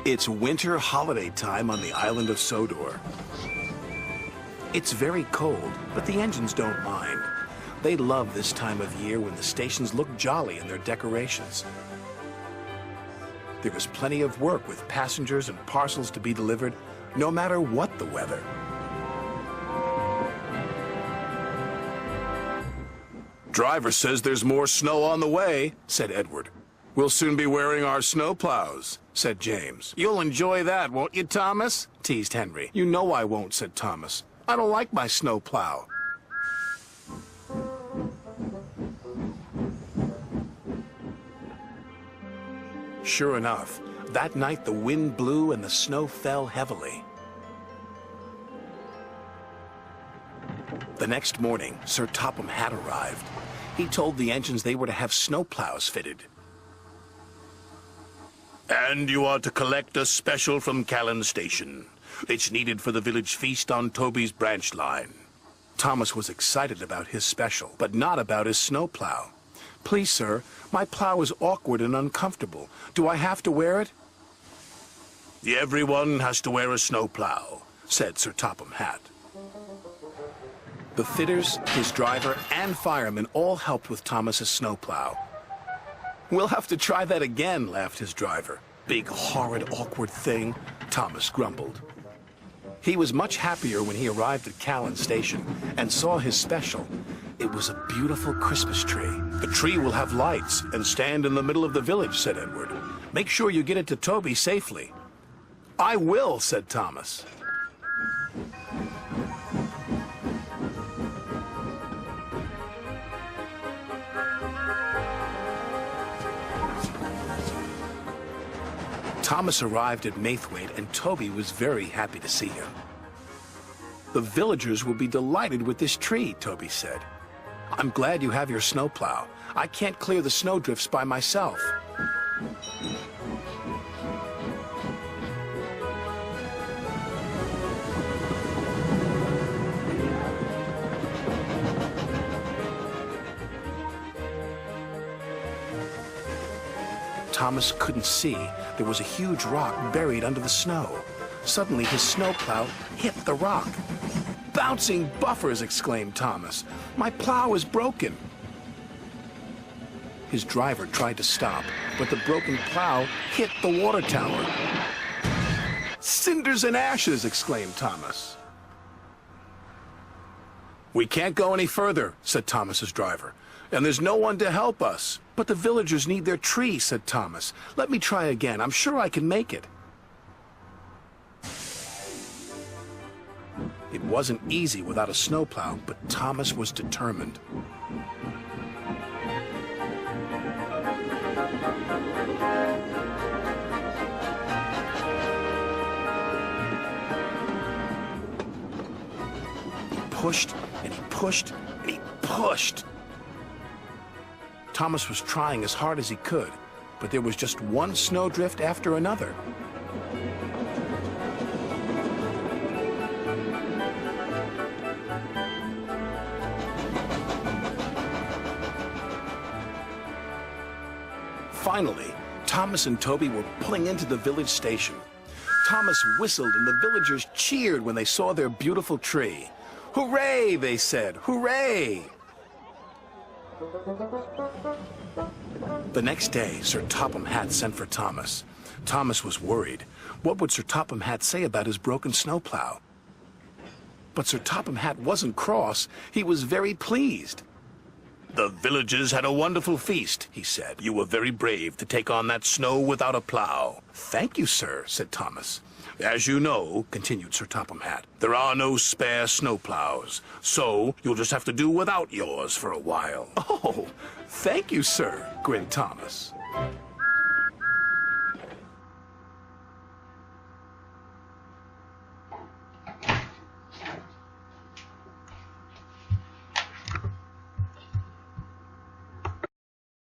It's winter holiday time on the island of Sodor. It's very cold, but the engines don't mind. They love this time of year when the stations look jolly in their decorations. There is plenty of work with passengers and parcels to be delivered, no matter what the weather. Driver says there's more snow on the way, said Edward. We'll soon be wearing our snow plows, said James. You'll enjoy that, won't you, Thomas? Teased Henry. You know I won't, said Thomas. I don't like my snow plow. Sure enough, that night the wind blew and the snow fell heavily. The next morning, Sir Topham had arrived. He told the engines they were to have snow plows fitted. And you are to collect a special from Callan Station. It's needed for the village feast on Toby's branch line. Thomas was excited about his special, but not about his snowplow. Please, sir, my plow is awkward and uncomfortable. Do I have to wear it? Everyone has to wear a snowplow, said Sir Topham Hatt. The fitters, his driver, and firemen all helped with Thomas's snowplow. We'll have to try that again, laughed his driver. Big, horrid, awkward thing, Thomas grumbled. He was much happier when he arrived at Callan Station and saw his special. It was a beautiful Christmas tree. The tree will have lights and stand in the middle of the village, said Edward. Make sure you get it to Toby safely. I will, said Thomas. Thomas arrived at Maithwaite, and Toby was very happy to see him. The villagers will be delighted with this tree, Toby said. I'm glad you have your snowplow. I can't clear the snowdrifts by myself. Thomas couldn't see. There was a huge rock buried under the snow. Suddenly, his snowplow hit the rock. Bouncing buffers, exclaimed Thomas. My plow is broken. His driver tried to stop, but the broken plow hit the water tower. Cinders and ashes, exclaimed Thomas. We can't go any further, said Thomas's driver, and there's no one to help us. But the villagers need their tree, said Thomas. Let me try again. I'm sure I can make it. It wasn't easy without a snowplow, but Thomas was determined. He pushed, and he pushed, and he pushed. Thomas was trying as hard as he could, but there was just one snowdrift after another. Finally, Thomas and Toby were pulling into the village station. Thomas whistled and the villagers cheered when they saw their beautiful tree. Hooray, they said, hooray! The next day, Sir Topham Hatt sent for Thomas. Thomas was worried. What would Sir Topham Hatt say about his broken snowplow? But Sir Topham Hatt wasn't cross. He was very pleased. The villagers had a wonderful feast, he said. You were very brave to take on that snow without a plow. Thank you, sir, said Thomas. As you know, continued Sir Topham Hatt, there are no spare snowplows, so you'll just have to do without yours for a while. Oh, thank you, sir, grinned Thomas.